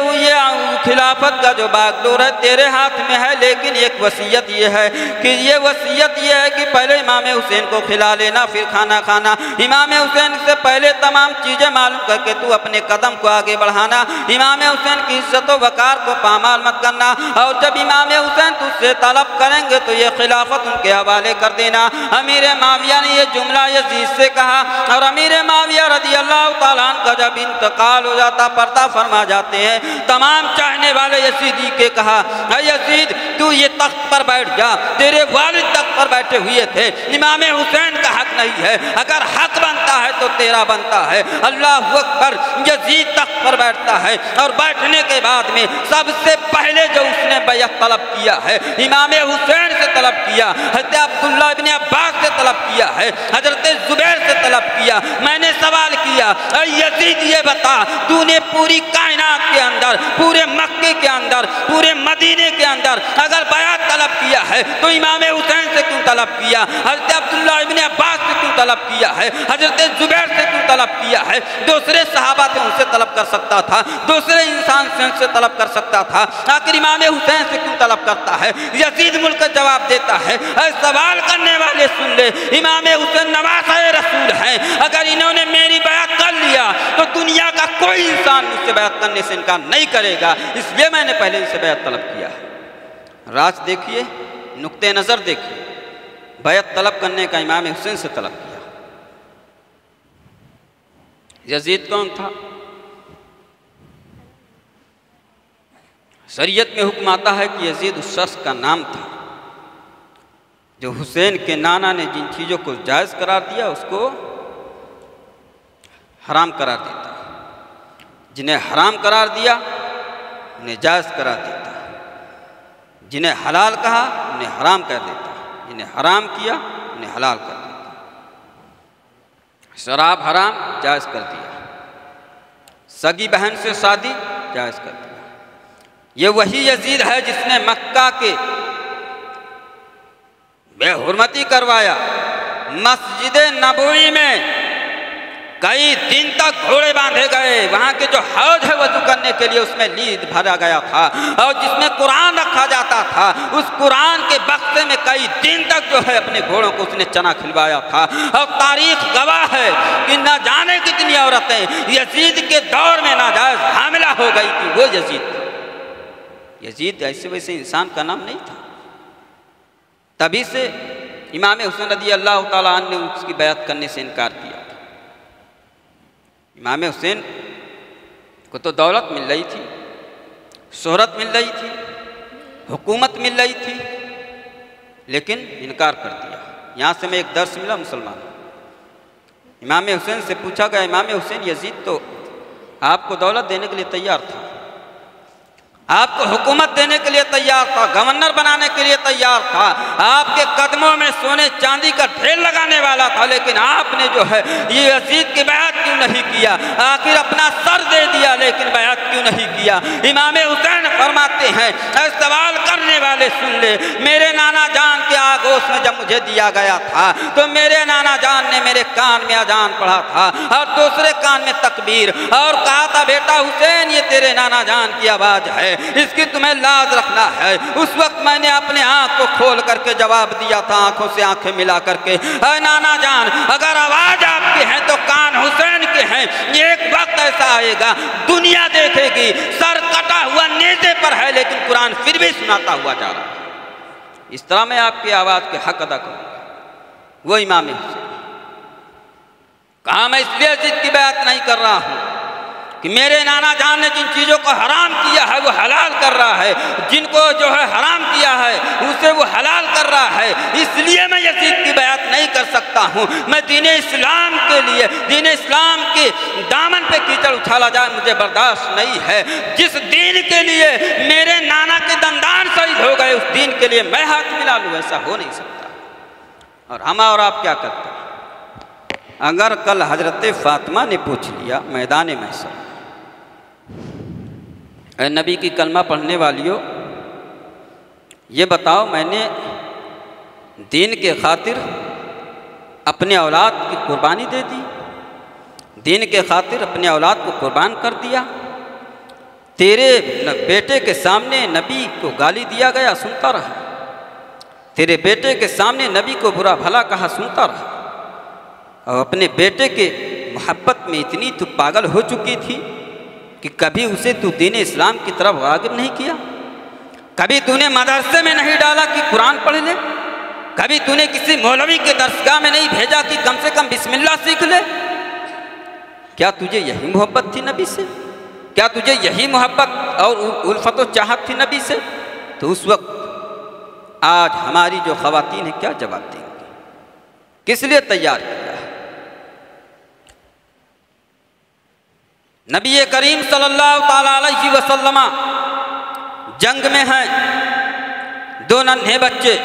خلافت کا جو باغ ڈور ہے تیرے ہاتھ میں ہے، لیکن ایک وصیت یہ ہے کہ یہ ہے کہ پہلے امام حسین کو کھلا لینا پھر کھانا کھانا۔ امام حسین سے پہلے تمام چیزیں معلوم کر کے تو اپنے قدم کو آگے بڑھانا، امام حسین کی عزت و وقار کو پامال مت کرنا، اور جب امام حسین تجھ سے طلب کریں گے تو یہ خلافت ان کے حوالے کر دینا۔ امیر معاویہ نے یہ جملہ یزید سے کہا، اور امیر معاویہ رضی اللہ تعالیٰ عنہ کا جب انتقال ہو جاتا، پردہ فرما جاتے ہیں، تمام چاہنے والے یزیدی کے کہا اے یزید تو یہ تخت پر بیٹھ جا، تیرے والد تخت پر بیٹھے ہوئے تھے، امام حسین کا حق نہیں ہے، اگر حق بنتا ہے تو تیرا بنتا ہے۔ اللہ اکبر، یزید تخت پر بیٹھتا ہے، اور بیٹھنے کے بعد میں سب سے پہلے جو اس نے بیعت طلب کیا ہے امام حسین سے طلب کیا، حضرت عبداللہ ابن عباس سے طلب کیا ہے، حضرت زبیر سے طلب کیا۔ میں نے سوال کیا اے یزید یہ بتا تو نے پوری کائنات کے اندر، پورے مکے کے اندر، پورے مدینے کے اندر اگر بیعت طلب کیا ہے تو امام حسین سے کیوں طلب کیا، حضرت عبداللہ ابن عباس سے کیوں طلب کیا ہے، حضرت زبیر سے کیوں طلب کیا ہے؟ دوسرے صحابہ سے ان سے طلب کر سکتا تھا، دوسرے انسان سے ان سے طلب کر سکتا تھا، آخر امام حسین سے کیوں طلب کرتا ہے؟ یزید ملک جواب دیتا ہے اے سوال کرنے والے سن لے، امام حسین نواسۂ رسول ہیں، اگر انہوں نے میری بیعت کر لیا تو دنیا کا کوئی انسان مجھ سے بیعت کرنے سے انکار نہیں کرے گا، اس لیے میں نے پہلے ان سے بیعت طلب کیا ہے۔ راز دیکھیے، نقطۂ نظر دیکھیے، بیعت طلب کرنے کا امام حسین سے طلب کیا۔ یزید کون تھا؟ شریعت میں حکم آتا ہے کہ یزید اس شخص کا نام تھا جو حسین کے نانا نے جن چیزوں کو جائز قرار دیا اس کو حرام قرار دیتا، جنہیں حرام قرار دیا انہیں جائز قرار دیتا، جنہیں حلال کہا انہیں حرام کر دیتا، جنہیں حرام کیا انہیں حلال کر دیتا۔ شراب حرام جائز کر دیا، سگی بہن سے شادی جائز کر دیا۔ یہ وہی یزید ہے جس نے مکہ کے بے حرمتی کروایا، مسجد نبوی میں کئی دن تک گھوڑے باندھے گئے، وہاں کے جو حوض ہے وضو کرنے کے لیے اس میں لید بھرا گیا تھا، اور جس میں قرآن رکھا جاتا تھا اس قرآن کے بکسے میں کئی دن تک جو ہے اپنے گھوڑوں کو اس نے چنا کھلوایا تھا، اور تاریخ گواہ ہے کہ نہ جانے کتنی عورتیں یزید کے دور میں ناجائز حاملہ ہو گئی تھی۔ وہ یزید تھی۔ یزید ایسے ویسے انسان کا نام نہیں تھا، تبھی سے امام حسین رضی اللہ تعالیٰ عنہ نے اس کی بیعت کرنے سے انکار کیا تھا۔ امام حسین کو تو دولت مل رہی تھی، شہرت مل رہی تھی، حکومت مل رہی تھی، لیکن انکار کر دیا۔ یہاں سے میں ایک درس ملا مسلمانوں۔ امام حسین سے پوچھا گیا، امام حسین یزید تو آپ کو دولت دینے کے لیے تیار تھا، آپ کو حکومت دینے کے لیے تیار تھا، گورنر بنانے کے لیے تیار تھا، آپ کے قدموں میں سونے چاندی کا ڈھیر لگانے والا تھا، لیکن آپ نے جو ہے یہ یزید کی بیعت کیوں نہیں کیا؟ آخر اپنا سر دے دیا لیکن بیعت کیوں نہیں کیا؟ امام حسین فرماتے ہیں، اے سوال کرنے والے سن لے، میرے نانا جان کے آغوش میں جب مجھے دیا گیا تھا تو میرے نانا جان نے میرے کان میں اذان پڑھا تھا اور دوسرے کان میں تکبیر، اور کہا تھا بیٹا حسین یہ تیرے نانا جان کی آواز ہے، اس کی تمہیں لاز رکھنا ہے۔ اس وقت میں نے اپنے آنکھ کو کھول کر کے جواب دیا تھا، آنکھوں سے آنکھیں ملا کر کے، اے نانا جان اگر آواز آپ کی ہے تو کان حسین کے ہیں۔ ایک وقت ایسا آئے گا دنیا دیکھے گی سر کٹا ہوا نیزے پر ہے لیکن قرآن پھر بھی سناتا ہوا جا رہا ہے، اس طرح میں آپ کی آواز کے حق ادا کروں گا۔ وہ امام حسین کہا میں اس لیے ضد کی بیعت نہیں کر رہا ہوں کہ میرے نانا جان نے جن چیزوں کو حرام کیا ہے وہ حلال کر رہا ہے، جن کو جو ہے حرام کیا ہے اسے وہ حلال کر رہا ہے، اس لیے میں یزید کی بیعت نہیں کر سکتا ہوں۔ میں دین اسلام کے لیے، دین اسلام کے دامن پہ کیچڑ اچھالا جائے مجھے برداشت نہیں ہے۔ جس دین کے لیے میرے نانا کے دندان شہید ہو گئے اس دین کے لیے میں ہاتھ ملا لوں، ایسا ہو نہیں سکتا۔ اور ہم اور آپ کیا کرتے ہیں؟ اگر کل حضرت فاطمہ نے پوچھ لیا میدان محشر، اے نبی کی کلمہ پڑھنے والیوں یہ بتاؤ میں نے دین کے خاطر اپنے اولاد کی قربانی دے دی، دین کے خاطر اپنے اولاد کو قربان کر دیا، تیرے بیٹے کے سامنے نبی کو گالی دیا گیا سنتا رہا، تیرے بیٹے کے سامنے نبی کو برا بھلا کہا سنتا رہا، اور اپنے بیٹے کے محبت میں اتنی تو پاگل ہو چکی تھی کہ کبھی اسے تو دین اسلام کی طرف راغب نہیں کیا، کبھی تو نے مدرسے میں نہیں ڈالا کہ قرآن پڑھ لے، کبھی تو نے کسی مولوی کے درسگاہ میں نہیں بھیجا کہ کم سے کم بسم اللہ سیکھ لے۔ کیا تجھے یہی محبت تھی نبی سے؟ کیا تجھے یہی محبت اور الفت و چاہت تھی نبی سے؟ تو اس وقت آج ہماری جو خواتین ہیں کیا جواب دیں گی؟ کس لیے تیار کیا؟ نبی کریم صلی اللہ تعالیٰ علیہ وسلم جنگ میں ہیں، دو ننھے بچے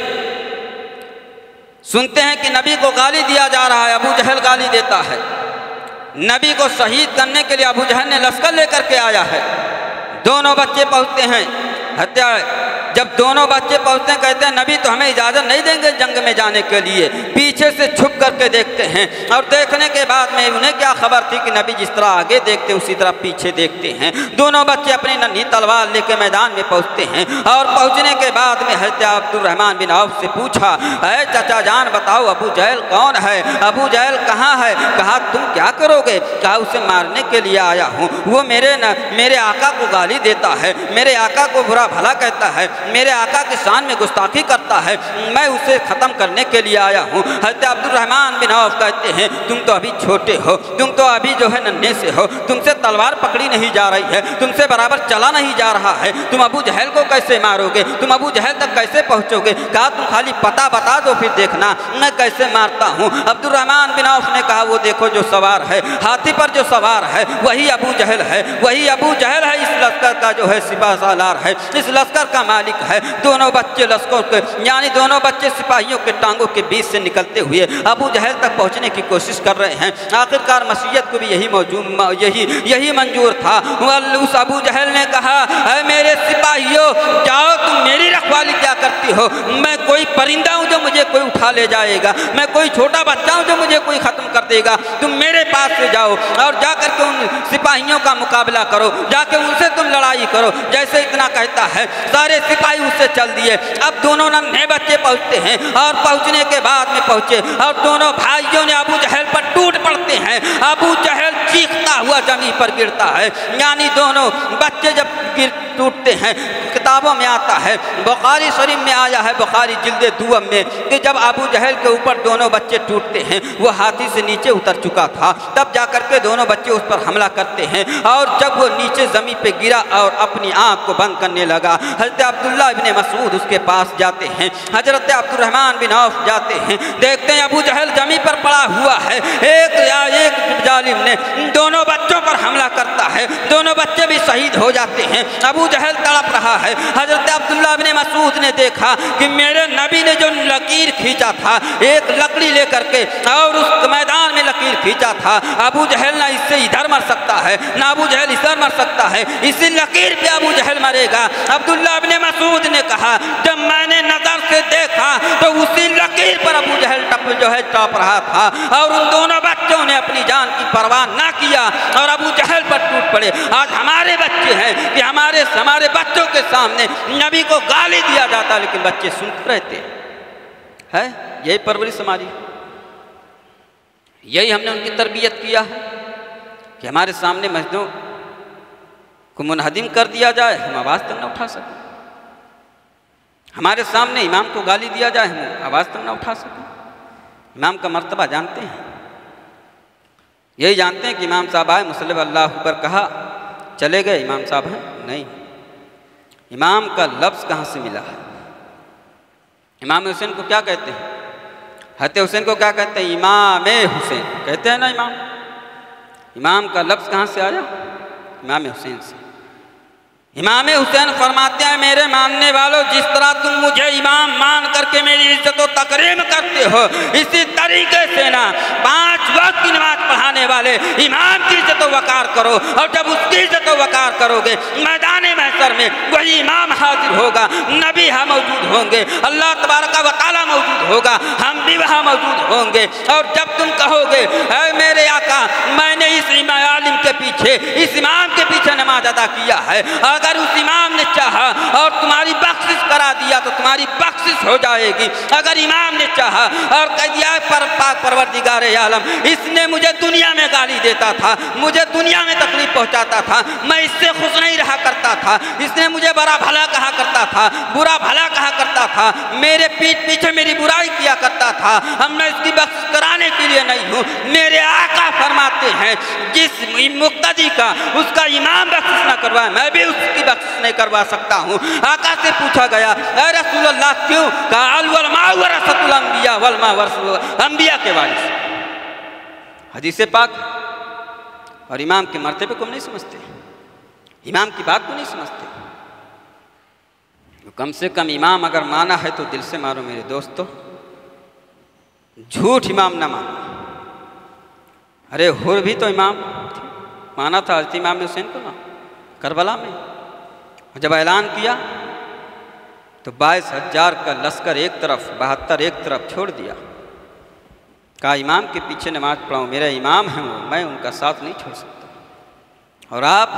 سنتے ہیں کہ نبی کو گالی دیا جا رہا ہے، ابو جہل گالی دیتا ہے، نبی کو شہید کرنے کے لیے ابو جہل نے لشکر لے کر کے آیا ہے، دونوں بچے پہنچتے ہیں، جب دونوں بچے پہنچتے ہیں کہتے ہیں نبی تو ہمیں اجازت نہیں دیں گے جنگ میں جانے کے لیے، پیچھے سے چھپ کر کے دیکھتے ہیں، اور دیکھنے کے بعد میں انہیں کیا خبر تھی کہ نبی جس طرح آگے دیکھتے اسی طرح پیچھے دیکھتے ہیں، دونوں بچے اپنی ننھی تلوار لے کے میدان میں پہنچتے ہیں، اور پہنچنے کے بعد میں حضرت عبد الرحمن بن عوف سے پوچھا، اے چچا جان بتاؤ ابو جہل کون ہے؟ ابو جہل کہاں ہے؟ کہا تم کیا کرو گے؟ کہا اسے مارنے کے لیے آیا ہوں، وہ میرے آقا کو گالی دیتا ہے، میرے آقا کو برا بھلا کہتا ہے، میرے آقا کی شان میں گستاخی کرتا ہے، میں اسے ختم کرنے کے لیے آیا ہوں۔ حضرت عبد الرحمن بن عوف کہتے ہیں تم تو ابھی چھوٹے ہو، تم تو ابھی جو ہے ننھے سے ہو، تم سے تلوار پکڑی نہیں جا رہی ہے، تم سے برابر چلا نہیں جا رہا ہے، تم ابو جہل کو کیسے مارو گے؟ تم ابو جہل تک کیسے پہنچو گے؟ کہا تم خالی پتہ بتا دو پھر دیکھنا میں کیسے مارتا ہوں۔ عبد الرحمن بن عوف نے کہا وہ دیکھو جو سوار ہے، ہاتھی پر جو سوار ہے وہی ابو جہل ہے، وہی ابو جہل ہے، اس لشکر کا جو ہے سپاہ سالار ہے، اس لشکر کا مالک ہے۔ دونوں بچے لشکر کے یعنی دونوں بچے سپاہیوں کے ٹانگوں کے بیچ سے نکلتے ہوئے ابو جہل تک پہنچنے کی کوشش کر رہے ہیں۔ آخرکار مشیت کو بھی یہی منظور تھا۔ اس ابو جہل نے کہا اے میرے سپاہیوں جاؤ، تم میری رکھوالی کیا کرتی ہو؟ میں کوئی پرندہ ہوں جو مجھے کوئی اٹھا لے جائے گا، میں کوئی چھوٹا بچہ ہوں جو مجھے کوئی ختم کر دے گا، تم میرے پاس سے جاؤ اور جا کر کے ان سپاہیوں کا مقابلہ کرو، جا کے ان سے تم لڑائی کرو۔ جیسے اتنا کہتا ہے سارے سپاہی اس سے چل دیے۔ اب دونوں ننھے بچے پہنچتے ہیں اور پہنچنے کے بعد میں پہنچے اور دونوں بھائیوں نے ابو جہل پر ٹوٹ پڑتے ہیں، ابو جہل چیختا ہوا زمین پر گرتا ہے، یعنی دونوں بچے جب ٹوٹتے ہیں کتابوں میں آتا ہے، بخاری شریف میں آیا ہے، بخاری جلد دوم میں، کہ جب ابو جہل کے اوپر دونوں بچے ٹوٹتے ہیں، وہ ہاتھی سے نیچے اتر چکا تھا، تب جا کر کے دونوں بچے اس پر حملہ کرتے ہیں، اور جب وہ نیچے زمین پہ گرا اور اپنی آنکھ کو بند کرنے لگا، حضرت عبداللہ ابن مسعود اس کے پاس جاتے ہیں، حضرت عبد الرحمن بن عوف جاتے ہیں، دیکھتے ہیں ابو جہل زمین پر پڑا ہوا ہے، ایک ظالم نے دونوں بچوں پر حملہ کرتا ہے، دونوں بچے بھی شہید ہو جاتے ہیں، ابو جہل تڑپ رہا ہے۔ حضرت عبداللہ ابن مسعود نے دیکھا کہ میرے نبی نے جو لکیر کھینچا تھا، ایک لکڑی لے کر کے اور اس میدان میں لکیر کھینچا تھا، ابو جہل نہ اس سے ادھر مر سکتا ہے، نہ ابو جہل ادھر مر سکتا ہے، اسی لکیر پہ ابو جہل مرے گا۔ عبداللہ ابن مسعود نے کہا جب میں نے نظر سے دیکھا تو اسی لکیر پر ابو جہل ٹاپ رہا تھا، اور ان دونوں بچوں نے اپنی جان کی پرواہ نہ کیا اور ابو جہل پر ٹوٹ پڑے۔ آج ہمارے بچے ہیں کہ ہمارے بچوں کے سامنے نبی کو گالی دیا جاتا، لیکن بچے سنتے رہتے ہیں۔ یہی پرورش ہماری، یہی ہم نے ان کی تربیت کیا ہے کہ ہمارے سامنے مسجدوں کو منہدم کر دیا جائے، ہم آواز تک نہ اٹھا سکیں، ہمارے سامنے امام کو گالی دیا جائے، ہم آواز تک نہ اٹھا سکیں۔ امام کا مرتبہ جانتے ہیں، یہی جانتے ہیں کہ امام صاحب آئے، مصلی اللہ پر کہا، چلے گئے امام صاحب ہیں؟ نہیں، امام کا لفظ کہاں سے ملا ہے؟ امام حسین کو کیا کہتے ہیں؟ حضرت حسین کو کیا کہتے ہیں؟ امام حسین کہتے ہیں نا۔ امام کا لفظ کہاں سے آیا؟ امام حسین سے۔ امام حسین فرماتے ہیں میرے ماننے والوں، جس طرح تم مجھے امام مان کر کے میری عزت و تکریم کرتے ہو، اسی طریقے سے نا 5 وقت کی نماز پڑھانے والے امام کی عزت و وقار کرو، اور جب اس کی عزت و وقار کرو گے میدان محشر میں وہی امام حاضر ہوگا، نبی ہاں موجود ہوں گے، اللہ تبارک و تعالیٰ موجود ہوگا، ہم بھی وہاں موجود ہوں گے، اور جب تم کہو گے اے میرے آقا میں نے اس عالم کے پیچھے، اس امام کے پیچھے نماز ادا کیا ہے، اگر اس امام نے چاہا اور تمہاری بخشش کرا دیا تو تمہاری بخشش ہو جائے گی، اگر امام نے چاہا اور کہہ دیا پاک پروردگار عالم اس نے مجھے دنیا میں گالی دیتا تھا، مجھے دنیا میں تکلیف پہنچاتا تھا، میں اس سے خوش نہیں رہا کرتا تھا، اس نے مجھے برا بھلا کہا کرتا تھا، برا بھلا کہا کرتا تھا، میرے پیٹھ پیچھے میری برائی کیا کرتا تھا، ہم میں اس کی بخشش کرانے کے لیے نہیں ہوں۔ میرے آقا فرماتے ہیں جس مقتدی کا اس کا امام بخشش نہ کروائے، میں بھی اس کی بخشش نہیں کروا سکتا ہوں۔ آقا سے پوچھا گیا اے رسول اللہ کیوں؟ کہا العلماء ورثۃ الانبیاء، علماء انبیاء کے وارث۔ حدیث پاک، اور امام کے مرتبے کو ہم نہیں سمجھتے، امام کی بات کو نہیں سمجھتے۔ کم سے کم امام اگر مانا ہے تو دل سے مانو میرے دوستو، جھوٹ امام نہ مانو۔ ارے حر بھی تو امام مانا تھا حضرت امام حسین کو نا کربلا میں، جب اعلان کیا تو 22,000 کا لشکر ایک طرف، 72 ایک طرف چھوڑ دیا، کہا امام کے پیچھے نماز پڑھاؤں، میرا امام ہے وہ، میں ان کا ساتھ نہیں چھوڑ سکتا۔ اور آپ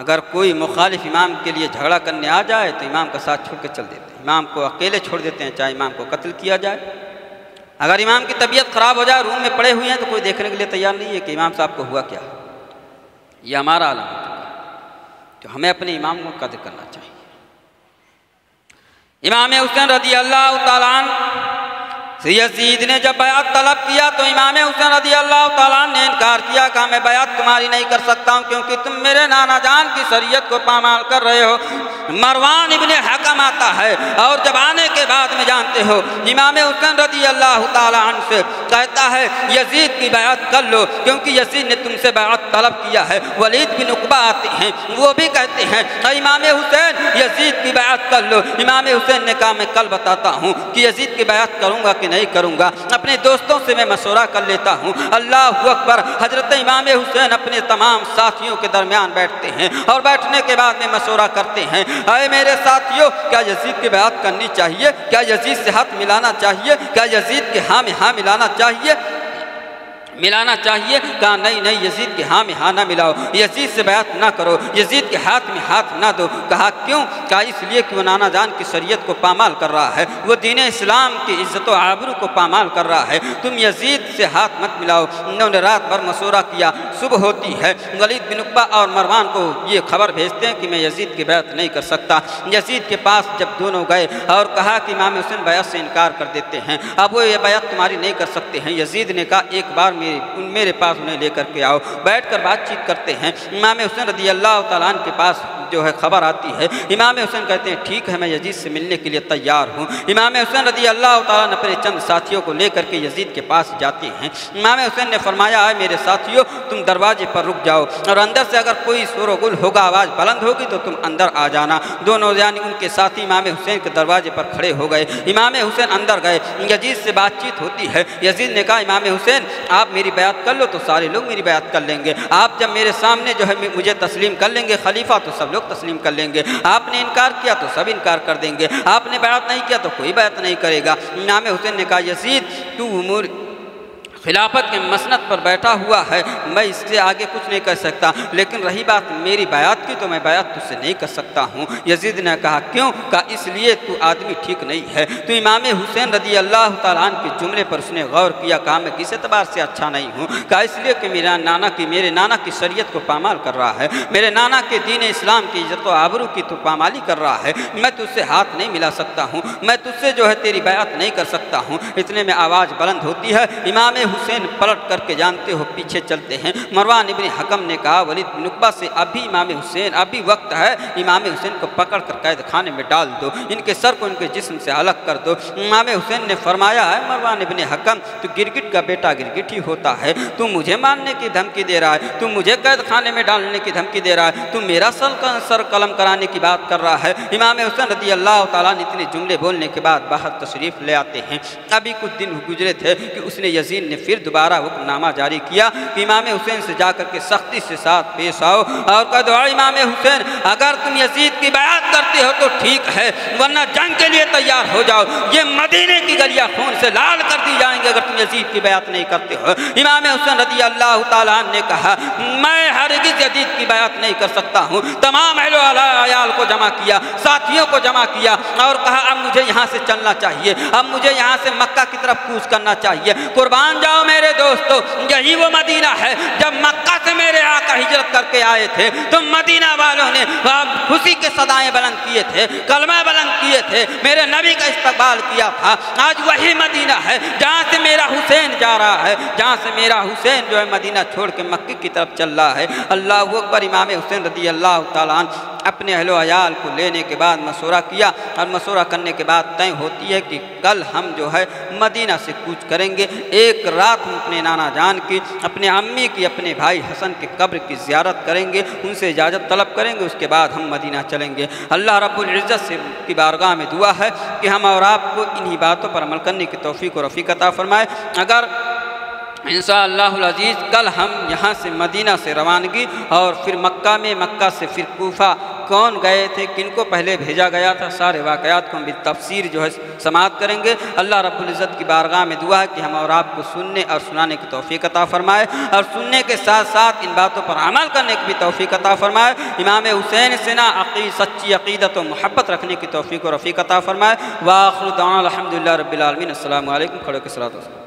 اگر کوئی مخالف امام کے لیے جھگڑا کرنے آ جائے تو امام کا ساتھ چھوڑ کے چل دیتے ہیں، امام کو اکیلے چھوڑ دیتے ہیں، چاہے امام کو قتل کیا جائے۔ اگر امام کی طبیعت خراب ہو جائے، روم میں پڑے ہوئے ہیں، تو کوئی دیکھنے کے لیے تیار نہیں ہے کہ امام صاحب کو ہوا کیا۔ یہ ہمارا عالم ہے تو ہمیں اپنے امام کو قدر کرنا چاہیے۔ امام حسین رضی اللہ تعالیٰ عنہ سے یزید نے جب بیعت طلب کیا تو امام حسین رضی اللہ تعالیٰ عنہ نے انکار کیا، کہا میں بیعت تمہاری نہیں کر سکتا ہوں کیونکہ تم میرے نانا جان کی شریعت کو پامال کر رہے ہو۔ مروان ابن حکم آتا ہے اور جب آنے کے بعد میں جانتے ہو امام حسین رضی اللہ تعالیٰ عنہ سے کہتا ہے یزید کی بیعت کر لو کیونکہ یزید نے تم سے بیعت طلب کیا ہے۔ ولید بن عقبہ آتے ہیں، وہ بھی کہتے ہیں امام حسین یزید کی بیعت کر لو۔ امام حسین نے کہا میں کل بتاتا ہوں کہ یزید کی بیعت کروں گا کہ نہیں کروں گا، اپنے دوستوں سے میں مشورہ کر لیتا ہوں۔ اللہ اکبر۔ حضرت امام حسین اپنے تمام ساتھیوں کے درمیان بیٹھتے ہیں اور بیٹھنے کے بعد میں مشورہ کرتے ہیں اے میرے ساتھیوں، کیا یزید کی بیعت کرنی چاہیے؟ کیا یزید سے ہاتھ ملانا چاہیے؟ کیا یزید کے ہاں میں ہاں ملانا چاہیے؟ ملانا چاہیے، کہا نہیں نہیں یزید کے ہاں میں ہاں نہ ملاؤ، یزید سے بیعت نہ کرو، یزید کے ہاتھ میں ہاتھ نہ دو۔ کہا کیوں؟ کہا اس لیے کہ وہ نانا جان کی شریعت کو پامال کر رہا ہے، وہ دین اسلام کی عزت و آبرو کو پامال کر رہا ہے، تم یزید سے ہاتھ مت ملاؤ۔ انہوں نے رات بھر مشورہ کیا، صبح ہوتی ہے، ولید بن عقبہ اور مروان کو یہ خبر بھیجتے ہیں کہ میں یزید کی بیعت نہیں کر سکتا۔ یزید کے پاس جب دونوں گئے اور کہا کہ امام حسین بیعت سے انکار کر دیتے ہیں، اب وہ یہ بیعت تمہاری نہیں کر سکتے ہیں۔ یزید نے کہا ایک بار میرے پاس انہیں لے کر کے آؤ، بیٹھ کر بات چیت کرتے ہیں۔ امام حسین رضی اللہ تعالیٰ عنہ کے پاس جو ہے خبر آتی ہے، امام حسین کہتے ہیں ٹھیک ہے میں یزید سے ملنے کے لیے تیار ہوں۔ امام حسین رضی اللہ تعالیٰ نے اپنے چند ساتھیوں کو لے کر کے یزید کے پاس جاتے ہیں۔ امام حسین نے فرمایا ہے میرے ساتھیوں تم دروازے پر رک جاؤ اور اندر سے اگر کوئی شور و گل ہوگا، آواز بلند ہوگی تو تم اندر آ جانا۔ دونوں یعنی ان کے ساتھی امام حسین کے دروازے پر کھڑے ہو گئے۔ امام حسین اندر گئے، یزید سے بات چیت ہوتی ہے۔ یزید نے کہا امام حسین آپ میری بیعت کر لو تو سارے لوگ میری بیعت کر لیں گے، آپ جب میرے سامنے جو ہے مجھے تسلیم کر لیں گے خلیفہ تو سب لوگ تسلیم کر لیں گے، آپ نے انکار کیا تو سب انکار کر دیں گے، آپ نے بیعت نہیں کیا تو کوئی بیعت نہیں کرے گا۔ امام حسین نے کہا یزید تو امور خلافت کے مسند پر بیٹھا ہوا ہے، میں اس سے آگے کچھ نہیں کر سکتا، لیکن رہی بات میری بیعت کی تو میں بیعت تجھ سے نہیں کر سکتا ہوں۔ یزید نے کہا کیوں؟ کہا اس لیے تو آدمی ٹھیک نہیں ہے۔ تو امام حسین رضی اللہ تعالیٰ عنہ کے جملے پر اس نے غور کیا، کہا میں کس اعتبار سے اچھا نہیں ہوں؟ کہا اس لیے کہ میرے نانا کی شریعت کو پامال کر رہا ہے، میرے نانا کے دین اسلام کی عزت و آبرو کی تو پامالی کر رہا ہے، میں تجھ سے ہاتھ نہیں ملا سکتا ہوں، میں تجھ سے جو ہے تیری بیعت نہیں کر سکتا ہوں۔ اتنے میں آواز بلند ہوتی ہے، امام حسین پلٹ کر کے جانتے ہو پیچھے چلتے ہیں۔ مروان ابن حکم نے کہا ولید بن عقبہ سے ابھی وقت ہے، امام حسین کو پکڑ کر قید خانے میں ڈال دو، ان کے سر کو ان کے جسم سے الگ کر دو۔ امام حسین نے فرمایا ہے مروان ابن حکم تو گرگٹ کا بیٹا گرگٹ ہی ہوتا ہے، تو مجھے ماننے کی دھمکی دے رہا ہے، تو مجھے قید خانے میں ڈالنے کی دھمکی دے رہا ہے، تو میرا سر قلم کرانے کی بات کر رہا ہے۔ امام حسین رضی اللہ تعالیٰ نے اتنے جملے بولنے کے بعد باہر تشریف لے آتے ہیں۔ ابھی کچھ دن گزرے تھے کہ اس نے یزید نے پھر دوبارہ حکم نامہ جاری کیا کہ امام حسین سے جا کر کے سختی سے ساتھ پیش آؤ اور کہا دعا امام حسین اگر تم یزید کی بیعت کرتے ہو تو ٹھیک ہے، ورنہ جنگ کے لیے تیار ہو جاؤ، یہ مدینے کی گلیاں خون سے لال کر دی جائیں گے اگر تم یزید کی بیعت نہیں کرتے ہو۔ امام حسین رضی اللہ تعالیٰ عنہ نے کہا میں ہرگز یزید کی بیعت نہیں کر سکتا ہوں۔ تمام اہل و عیال کو جمع کیا، ساتھیوں کو جمع کیا اور کہا اب مجھے یہاں سے چلنا چاہیے، اب مجھے یہاں سے مکہ کی طرف کوچ کرنا چاہیے۔ قربان جاؤ میرے دوستو، یہی وہ مدینہ ہے جب مکہ سے میرے آقا ہجرت کر کے آئے تھے تو مدینہ والوں نے خوشی کے صدائیں بلند کیے تھے، کلمہ بلند کیے تھے، میرے نبی کا استقبال کیا تھا۔ آج وہی مدینہ ہے جہاں سے میرا حسین جا رہا ہے، جہاں سے میرا حسین جو ہے مدینہ چھوڑ کے مکہ کی طرف چل رہا ہے۔ اللہ اکبر۔ امام حسین رضی اللہ تعالیٰ عنہ اپنے اہل و عیال کو لینے کے بعد مشورہ کیا اور مشورہ کرنے کے بعد طے ہوتی ہے کہ کل ہم جو ہے مدینہ سے کوچ کریں گے، ایک رات ہم اپنے نانا جان کی، اپنے امی کی، اپنے بھائی حسن کی قبر کی زیارت کریں گے، ان سے اجازت طلب کریں گے، اس کے بعد ہم مدینہ چلیں گے۔ اللہ رب العزت سے کی بارگاہ میں دعا ہے کہ ہم اور آپ کو انہی باتوں پر عمل کرنے کی توفیق و رفیق عطا فرمائے۔ اگر انشاءاللہ العزیز کل ہم یہاں سے مدینہ سے روانگی اور پھر مکہ سے پھر کوفہ کون گئے تھے، کن کو پہلے بھیجا گیا تھا، سارے واقعات کو ہم بالتفصیل جو ہے سماعت کریں گے۔ اللہ رب العزت کی بارگاہ میں دعا ہے کہ ہم اور آپ کو سننے اور سنانے کی توفیق عطا فرمائے اور سننے کے ساتھ ساتھ ان باتوں پر عمل کرنے کی بھی توفیق عطا فرمائے۔ امام حسین سے نا سچی عقیدت و محبت رکھنے کی توفیق و رفیق عطا فرمائے۔ وآخر دعوانا الحمدللہ رب العالمین۔ السلام علیکم۔ کھڑے کے صلوات